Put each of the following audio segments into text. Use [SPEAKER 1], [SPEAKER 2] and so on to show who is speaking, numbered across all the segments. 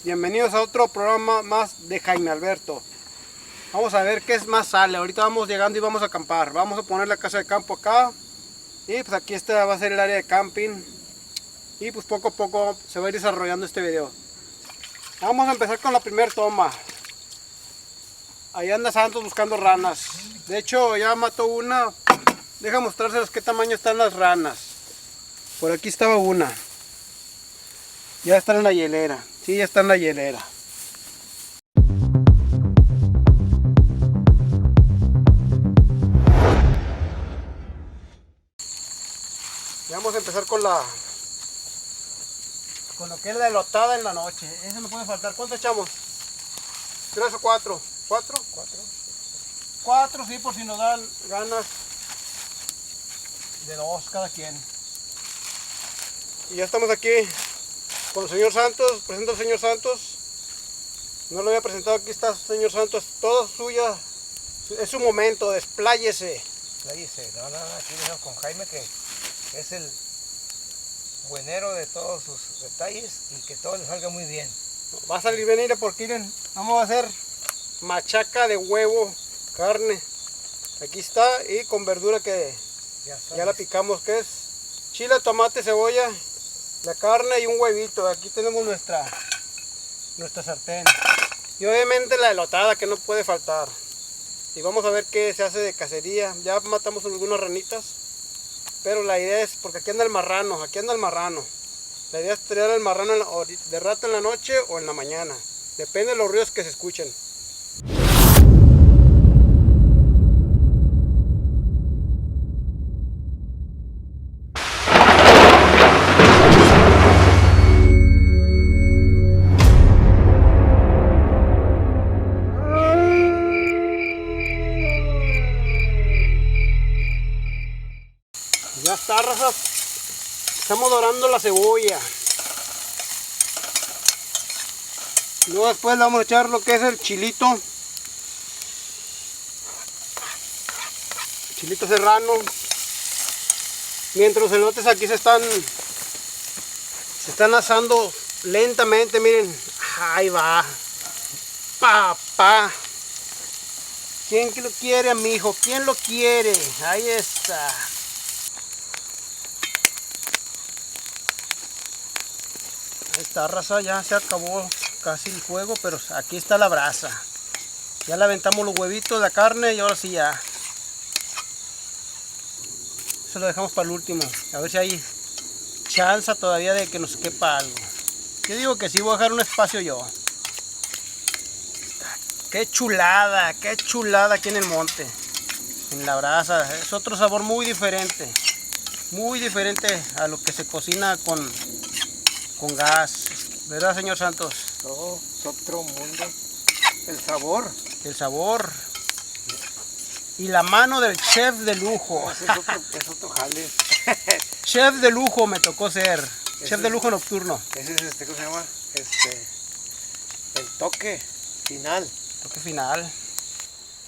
[SPEAKER 1] Bienvenidos a otro programa más de Jaime Alberto. Vamos a ver qué es más sale. Ahorita vamos llegando y vamos a acampar. Vamos a poner la casa de campo acá. Y pues aquí esta va a ser el área de camping. Y pues poco a poco se va a ir desarrollando este video. Vamos a empezar con la primera toma. Ahí anda Santos buscando ranas. De hecho ya mató una. Deja mostrárselas qué tamaño están las ranas. Por aquí estaba una. Ya está en la hielera. Sí, ya está en la hielera. Ya vamos a empezar con lo que es la elotada en la noche. Eso no puede faltar. ¿Cuánto echamos? ¿3 o 4? ¿4? 4, sí, por si nos dan ganas de 2 cada quien. Y ya estamos aquí con el señor Santos. Presenta al señor Santos. No lo había presentado. Aquí está el señor Santos. Todo suya. Es su momento. Despláyese.
[SPEAKER 2] Despláyese. No, aquí venimos con Jaime, que es el buenero de todos sus detalles y que todo le salga muy bien.
[SPEAKER 1] Va a salir bien, mire, porque miren, vamos a hacer machaca de huevo, carne. Aquí está, y con verdura que ya la picamos, que es chile, tomate, cebolla, la carne y un huevito. Aquí tenemos nuestra sartén. Y obviamente la elotada, que no puede faltar. Y vamos a ver qué se hace de cacería. Ya matamos algunas ranitas. Pero la idea es, porque aquí anda el marrano, La idea es tirar el marrano de rato en la noche o en la mañana. Depende de los ruidos que se escuchen. Ya está, raza. Estamos dorando la cebolla. Luego después le vamos a echar lo que es el chilito. Chilito serrano. Mientras los elotes aquí se están asando lentamente, miren. Ahí va. Papá. ¿Quién que lo quiere, amigo? ¿Quién lo quiere? Ahí está. Esta raza ya se acabó casi el fuego, pero aquí está la brasa. Ya le aventamos los huevitos, la carne, y ahora sí ya. Eso lo dejamos para el último. A ver si hay chance todavía de que nos quepa algo. Yo digo que sí, voy a dejar un espacio yo. Qué chulada aquí en el monte. En la brasa. Es otro sabor muy diferente. Muy diferente a lo que se cocina con gas, ¿verdad, señor Santos?
[SPEAKER 2] No, es otro mundo. El sabor.
[SPEAKER 1] El sabor. Y la mano del chef de lujo.
[SPEAKER 2] Es otro jale.
[SPEAKER 1] Chef de lujo me tocó ser. Chef de lujo nocturno.
[SPEAKER 2] Ese es ¿cómo se llama? El toque final.
[SPEAKER 1] Toque final.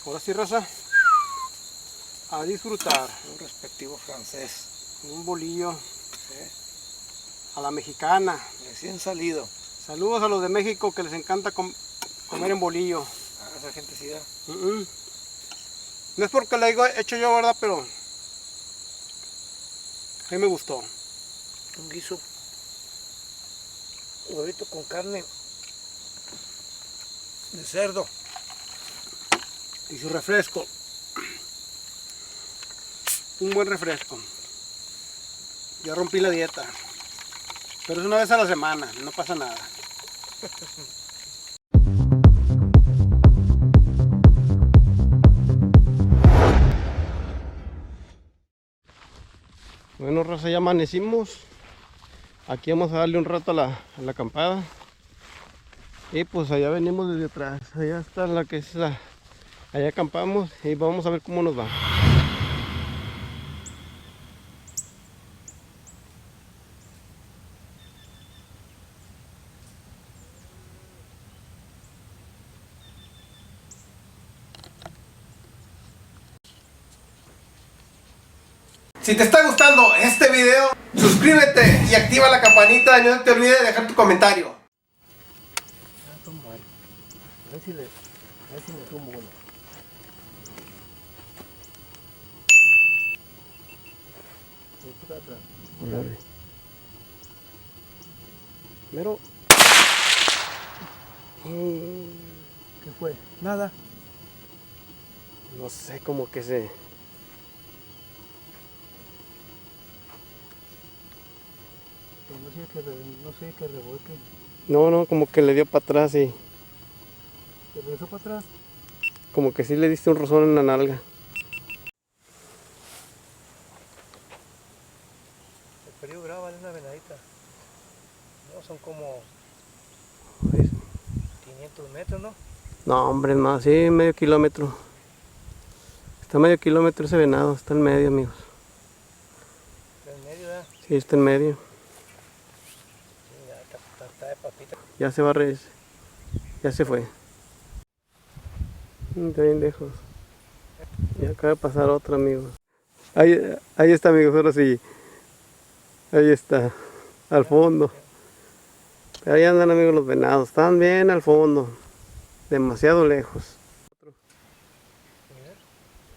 [SPEAKER 1] Ahora sí, raza. A disfrutar.
[SPEAKER 2] Un respectivo francés.
[SPEAKER 1] Un bolillo.
[SPEAKER 2] Sí.
[SPEAKER 1] A la mexicana.
[SPEAKER 2] Recién salido.
[SPEAKER 1] Saludos a los de México que les encanta comer en bolillo.
[SPEAKER 2] Esa gente sí da.
[SPEAKER 1] No es porque la he hecho yo, ¿verdad? Pero a mí me gustó.
[SPEAKER 2] Un guiso. Huevito con carne de cerdo.
[SPEAKER 1] Y su refresco. Un buen refresco. Ya rompí la dieta. Pero es una vez a la semana, no pasa nada. Bueno, raza, ya amanecimos. Aquí vamos a darle un rato a la acampada. Y pues allá venimos desde atrás. Allá está la que es la... Allá acampamos y vamos a ver cómo nos va. Si te está gustando este video, suscríbete y activa la campanita y no te olvides de dejar tu comentario.
[SPEAKER 2] son varios. A ver si le sumo uno.
[SPEAKER 1] Órale. Pero...
[SPEAKER 2] ¿Qué fue? Nada.
[SPEAKER 1] no sé, como que se...
[SPEAKER 2] No sé que revuelque.
[SPEAKER 1] no, como que le dio para atrás y...
[SPEAKER 2] ¿Se regresó para atrás?
[SPEAKER 1] como que sí le diste un rozón en la nalga.
[SPEAKER 2] El periodo bravo vale una venadita. No, son como 500 metros, ¿no?
[SPEAKER 1] No, hombre, más, sí, medio kilómetro. Está medio kilómetro ese venado, está en medio, amigos.
[SPEAKER 2] En medio, ¿verdad?
[SPEAKER 1] Sí, está en medio.
[SPEAKER 2] Sí, ya está de papita.
[SPEAKER 1] Ya se va a ya se fue. Está bien lejos. Y acaba de pasar otro, amigos. Ahí está, amigos, ahora sí. Ahí está, al fondo. Ahí andan, amigos, los venados. Están bien al fondo. Demasiado lejos.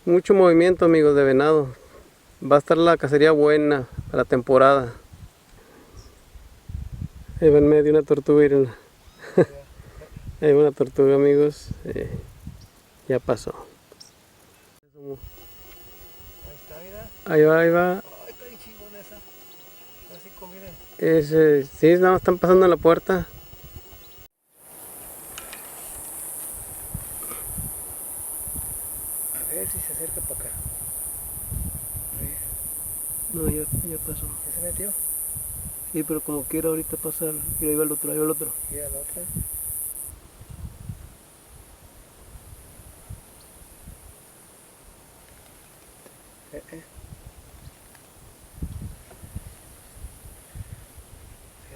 [SPEAKER 1] Mucho movimiento, amigos, de venado. Va a estar la cacería buena para la temporada. Ahí va en medio una tortuga, mírenla. Ahí va una tortuga, amigos. Ya pasó.
[SPEAKER 2] Ahí está, mira.
[SPEAKER 1] Ahí va, ahí va.
[SPEAKER 2] Ay, está bien chingona esa. Así conviene.
[SPEAKER 1] Sí, nada más están pasando en la puerta.
[SPEAKER 2] A ver si se acerca para acá. A ver.
[SPEAKER 1] No, ya pasó.
[SPEAKER 2] ¿Ya se metió?
[SPEAKER 1] Sí, pero como quiera ahorita pasar. Mira, ahí va el otro, ahí va el otro.
[SPEAKER 2] Y a la otra.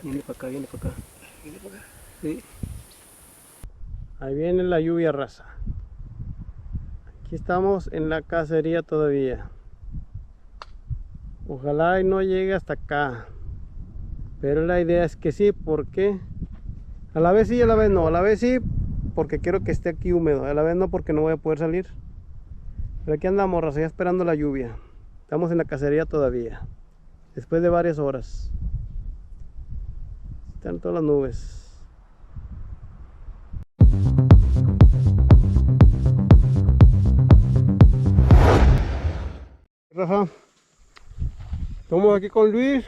[SPEAKER 1] Viene para acá, viene para acá.
[SPEAKER 2] ¿Viene para acá?
[SPEAKER 1] Sí. Ahí viene la lluvia, raza. Aquí estamos en la cacería todavía. Ojalá y no llegue hasta acá. Pero la idea es que sí, porque a la vez sí y a la vez no. A la vez sí, porque quiero que esté aquí húmedo. A la vez no, porque no voy a poder salir. Pero aquí andamos, raza, ya esperando la lluvia. Estamos en la cacería todavía. Después de varias horas. Están todas las nubes. Raza, estamos aquí con Luis,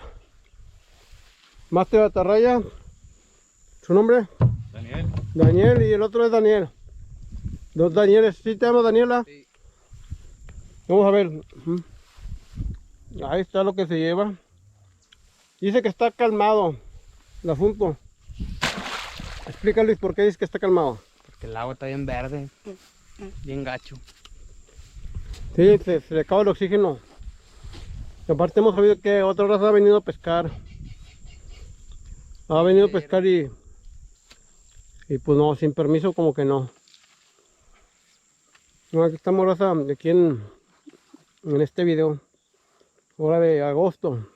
[SPEAKER 1] Máster de Atarraya. ¿Su nombre?
[SPEAKER 3] Daniel.
[SPEAKER 1] Daniel, y el otro es Daniel. Dos Danieles. ¿Sí te llamas Daniela?
[SPEAKER 3] Sí.
[SPEAKER 1] Vamos a ver. Ahí está lo que se lleva. Dice que está calmado el asunto. Explica, Luis, por qué dices que está calmado.
[SPEAKER 3] Porque el agua está bien verde, bien gacho.
[SPEAKER 1] Sí, se le acaba el oxígeno. Y aparte hemos sabido que otra raza ha venido a pescar. Ha venido a pescar y pues no, sin permiso como que no. No, aquí estamos, raza, aquí en este video. Hora de agosto.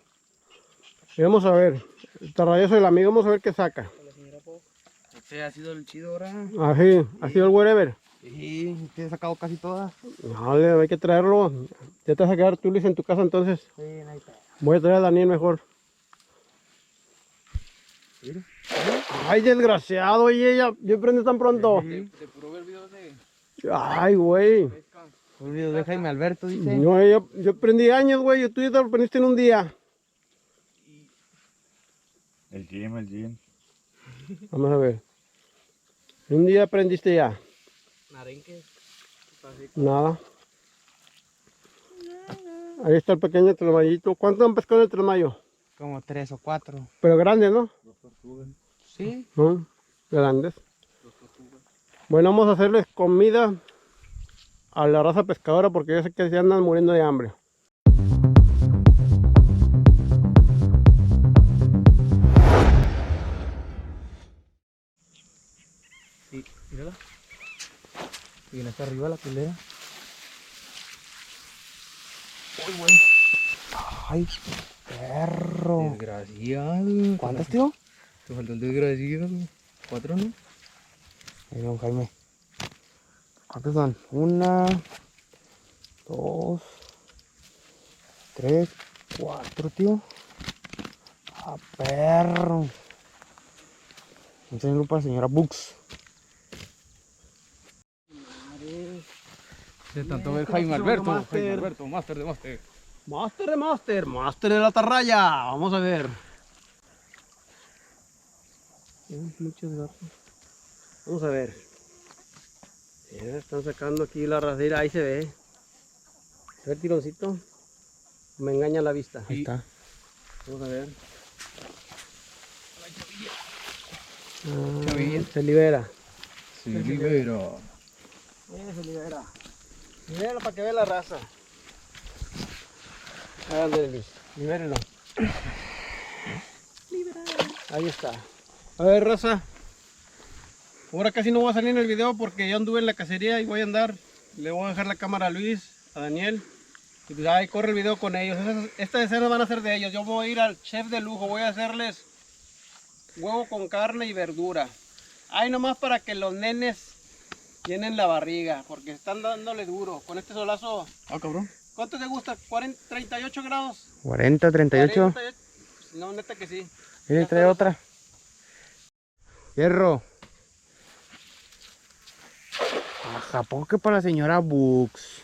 [SPEAKER 1] Y vamos a ver. El tarrayazo del amigo, vamos a ver qué saca.
[SPEAKER 3] Este ha sido el chido ahora.
[SPEAKER 1] Así, ha sido el wherever.
[SPEAKER 3] Sí, te he sacado casi todas.
[SPEAKER 1] No, hay que traerlo. Ya te vas a quedar tú, Luis, en tu casa entonces.
[SPEAKER 3] Sí, no hay pedo.
[SPEAKER 1] Voy a traer a Daniel mejor.
[SPEAKER 3] Mira.
[SPEAKER 1] Ay, desgraciado, oye, ya prende tan pronto.
[SPEAKER 3] Te puro ver videos de
[SPEAKER 1] Ay, güey.
[SPEAKER 3] pesca. Un video de Jaime Alberto, dice.
[SPEAKER 1] No, yo prendí años, güey. Tú ya te lo prendiste en un día.
[SPEAKER 4] El gym.
[SPEAKER 1] Vamos a ver. En un día prendiste ya.
[SPEAKER 3] Narenque.
[SPEAKER 1] Nada. Ahí está el pequeño trasmayito. ¿Cuánto han pescado en el trasmayo?
[SPEAKER 3] Como 3 o 4.
[SPEAKER 1] Pero grande, ¿no?
[SPEAKER 3] Sí.
[SPEAKER 1] ¿No? Grandes. Bueno, vamos a hacerles comida a la raza pescadora porque yo sé que se andan muriendo de hambre.
[SPEAKER 3] Sí, mírala. Viene hasta arriba la culera. Uy, güey. Ay, perro. Desgraciado. ¿Cuántas, tío? Te faltó un desgraciado. 4, ¿no? Ahí don Jaime. ¿Cuántos son? 1, 2, 3, 4, tío. ¡Ah, perro! Un saludo para la señora Bux. De tanto ver Jaime Alberto, máster de máster.
[SPEAKER 1] Máster de la atarraya. Vamos a ver. Muchos gatos. Vamos a ver. Ya están sacando aquí la rasera, ahí se ve. ¿Se ve el tironcito? Me engaña la vista.
[SPEAKER 3] Ahí está.
[SPEAKER 1] Vamos a ver.
[SPEAKER 3] Chavilla.
[SPEAKER 1] Se libera.
[SPEAKER 3] Sí, libero.
[SPEAKER 1] Se libera. Libéralo para que vea la raza. Ándale, Luis. Libéralo. Ahí está. A ver, raza. Ahora casi no voy a salir en el video porque ya anduve en la cacería y voy a andar. Le voy a dejar la cámara a Luis, a Daniel. Y pues ahí corre el video con ellos. Estas escenas van a ser de ellos. Yo voy a ir al chef de lujo. Voy a hacerles huevo con carne y verdura. Ahí nomás para que los nenes llenen la barriga. Porque están dándole duro. Con este solazo.
[SPEAKER 3] Ah, cabrón.
[SPEAKER 1] ¿Cuánto te gusta? ¿40, 38 grados?
[SPEAKER 3] 40, 38.
[SPEAKER 1] 48. No, neta que sí.
[SPEAKER 3] Y le trae otra. Hierro. Ajá, poco que para la señora Bux.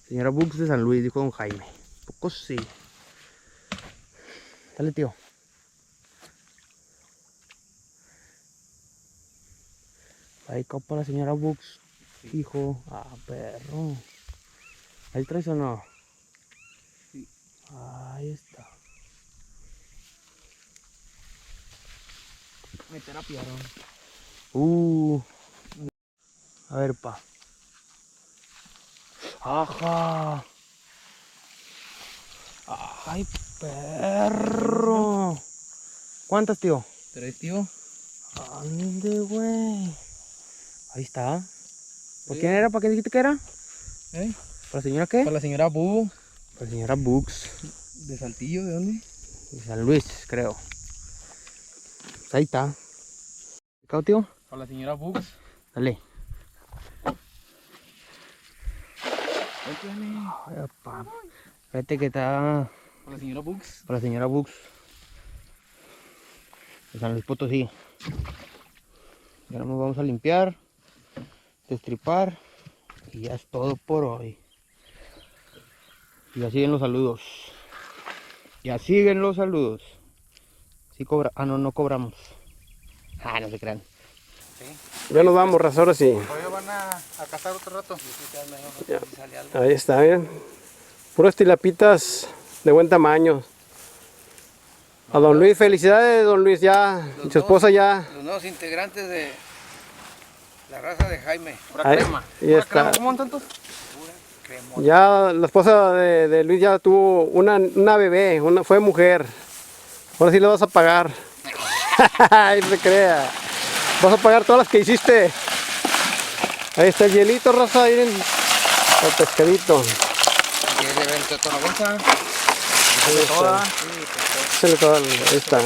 [SPEAKER 3] Señora Bux de San Luis, dijo don Jaime. Poco sí. Dale, tío. Ahí copa la señora Bux. Hijo. Ah, perro. ¿Ahí traes o no?
[SPEAKER 1] Sí.
[SPEAKER 3] Ahí está.
[SPEAKER 1] Meter a piedrón.
[SPEAKER 3] A ver, pa. Ajá. Ay, perro. ¿Cuántas, tío?
[SPEAKER 2] 3, tío.
[SPEAKER 3] Ande, güey. Ahí está. ¿Por quién era? ¿Para qué dijiste que era?
[SPEAKER 2] ¿Eh?
[SPEAKER 3] ¿Para la señora qué?
[SPEAKER 2] Para la señora Bu.
[SPEAKER 3] Para la señora Bux.
[SPEAKER 2] ¿De Saltillo? ¿De dónde?
[SPEAKER 3] De San Luis, creo. Pues ahí está. ¿Cao, tío?
[SPEAKER 2] Para la señora Bux.
[SPEAKER 3] Dale.
[SPEAKER 2] Cuéntame.
[SPEAKER 3] Ay, papá. Fíjate que está
[SPEAKER 2] Para la señora Bux.
[SPEAKER 3] para la señora Bux. De San Luis Potosí. Ya nos vamos a limpiar, destripar y ya es todo por hoy. Y ya siguen los saludos. Ya siguen los saludos. Sí cobra. Ah, no, no cobramos. Ah, no se crean.
[SPEAKER 1] Ya nos vamos, raza, ahora sí.
[SPEAKER 2] Hoy van a cazar otro rato.
[SPEAKER 1] Ya. Ahí está, bien. Puras tilapitas de buen tamaño. A don Luis, felicidades, don Luis, ya. Su esposa ya.
[SPEAKER 2] Los nuevos integrantes de la raza de Jaime.
[SPEAKER 1] Ahí, y está.
[SPEAKER 2] ¿Cómo tantos? Pura cremona.
[SPEAKER 1] Ya la esposa de Luis ya tuvo una bebé, fue mujer. Ahora sí le vas a pagar. Ay, no se crea. Vas a pagar todas las que hiciste. Ahí está el hielito, raza, miren. El pescadito.
[SPEAKER 2] ¿Quieres ver toda la bolsa?
[SPEAKER 1] Ahí está. Échale toda, ahí está.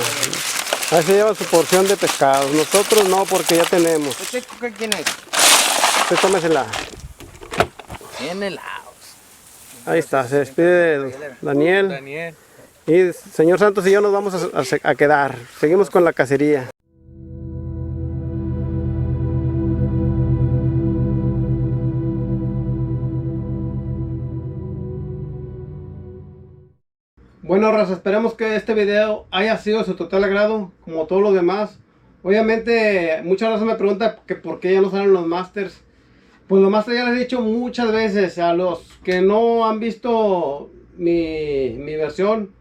[SPEAKER 1] Ahí se lleva su porción de pescado. Nosotros no, porque ya tenemos.
[SPEAKER 2] ¿Quién es?
[SPEAKER 1] Usted tómesela.
[SPEAKER 2] Bien helados.
[SPEAKER 1] Ahí está, se despide Daniel.
[SPEAKER 2] Daniel.
[SPEAKER 1] Y señor Santos y yo nos vamos a quedar. Seguimos con la cacería. Bueno, raza, esperemos que este video haya sido de su total agrado, como todos los demás. Obviamente, muchas veces me preguntan que por qué ya no salen los masters. Pues los masters ya les he dicho muchas veces a los que no han visto mi versión.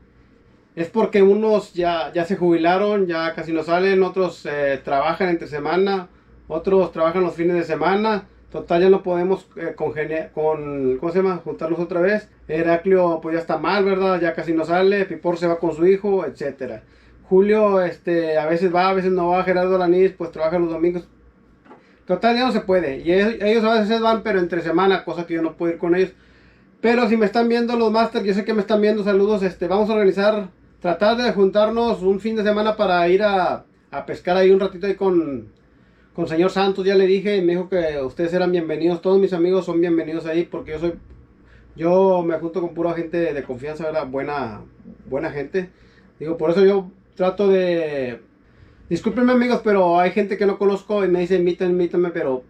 [SPEAKER 1] Es porque unos ya se jubilaron, ya casi no salen, otros trabajan entre semana, otros trabajan los fines de semana. Total, ya no podemos ¿cómo se llama? Juntarlos otra vez. Heraclio pues ya está mal, ¿verdad? Ya casi no sale. Pipor se va con su hijo, etcétera. Julio a veces va, a veces no va. Gerardo Alanís pues trabaja los domingos. Total, ya no se puede. Y ellos a veces van, pero entre semana, cosa que yo no puedo ir con ellos. Pero si me están viendo los masters, yo sé que me están viendo, saludos. Vamos a organizar, tratar de juntarnos un fin de semana para ir a pescar ahí un ratito ahí con con señor Santos, ya le dije, y me dijo que ustedes eran bienvenidos, todos mis amigos son bienvenidos ahí, porque yo me junto con pura gente de confianza, ¿verdad? Buena gente. Digo, por eso yo trato de... Discúlpenme amigos, pero hay gente que no conozco y me dice invítame, pero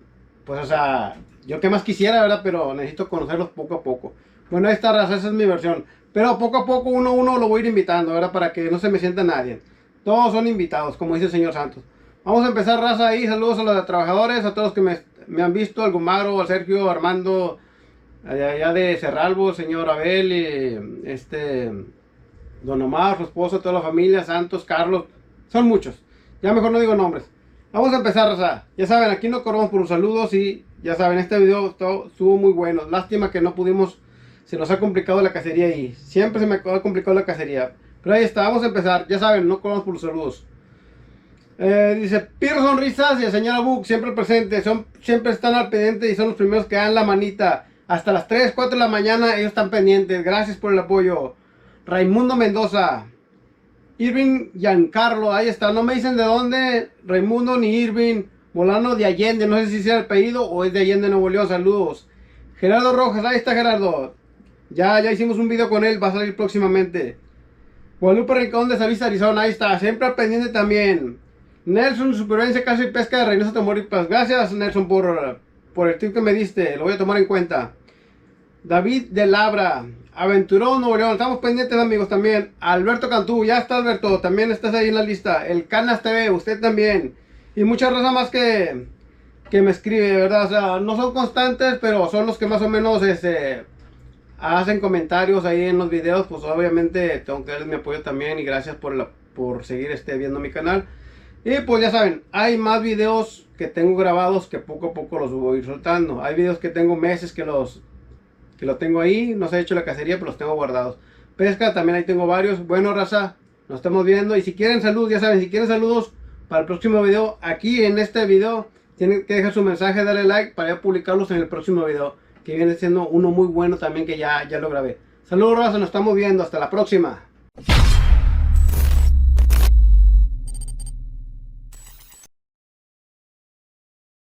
[SPEAKER 1] pues o sea, yo qué más quisiera, ¿verdad? Pero necesito conocerlos poco a poco. Bueno, ahí está, raza, esa es mi versión. Pero poco a poco uno lo voy a ir invitando, ¿verdad? Para que no se me sienta nadie. Todos son invitados, como dice el señor Santos. Vamos a empezar, raza, ahí. Saludos a los trabajadores, a todos los que me han visto, al Gumaro, al Sergio, Armando, allá de Cerralbo, señor Abel, y Don Omar, su esposa, toda la familia, Santos, Carlos. Son muchos. Ya mejor no digo nombres. Vamos a empezar, raza. Ya saben, aquí no corremos por los saludos y ya saben, este video estuvo muy bueno. Lástima que no pudimos, se nos ha complicado la cacería y siempre se me ha complicado la cacería. Pero ahí está, vamos a empezar. Ya saben, no corremos por los saludos. Dice, Pirro Sonrisas y el señor Book siempre presente. Siempre están al pendiente y son los primeros que dan la manita. Hasta las 3, 4 de la mañana ellos están pendientes. Gracias por el apoyo. Raimundo Mendoza. Irving Giancarlo, ahí está, no me dicen de dónde, Raimundo ni Irving, Molano de Allende, no sé si sea el apellido o es de Allende, Nuevo León, saludos. Gerardo Rojas, ahí está Gerardo, ya hicimos un video con él, va a salir próximamente. Guadalupe Rincón de Savista, Arizona, ahí está, siempre al pendiente también. Nelson, supervivencia, caza y pesca de Reynosa, Tamaulipas, gracias Nelson por el tip que me diste, lo voy a tomar en cuenta. David de Labra, Aventurón, Nuevo León, estamos pendientes amigos también. Alberto Cantú, ya está Alberto, también estás ahí en la lista. El Canas TV, usted también. Y muchas razas más que me escribe, ¿verdad? O sea, no son constantes, pero son los que más o menos hacen comentarios ahí en los videos. Pues obviamente tengo que darles mi apoyo también y gracias por seguir viendo mi canal. Y pues ya saben, hay más videos que tengo grabados que poco a poco los voy a ir soltando. Hay videos que tengo meses que lo tengo ahí, no se ha hecho la cacería, pero los tengo guardados. Pesca, también ahí tengo varios. Bueno, raza, nos estamos viendo. Y si quieren saludos, ya saben, si quieren saludos para el próximo video, aquí en este video, tienen que dejar su mensaje, darle like para ya publicarlos en el próximo video, que viene siendo uno muy bueno también que ya lo grabé. Saludos, raza, nos estamos viendo. Hasta la próxima.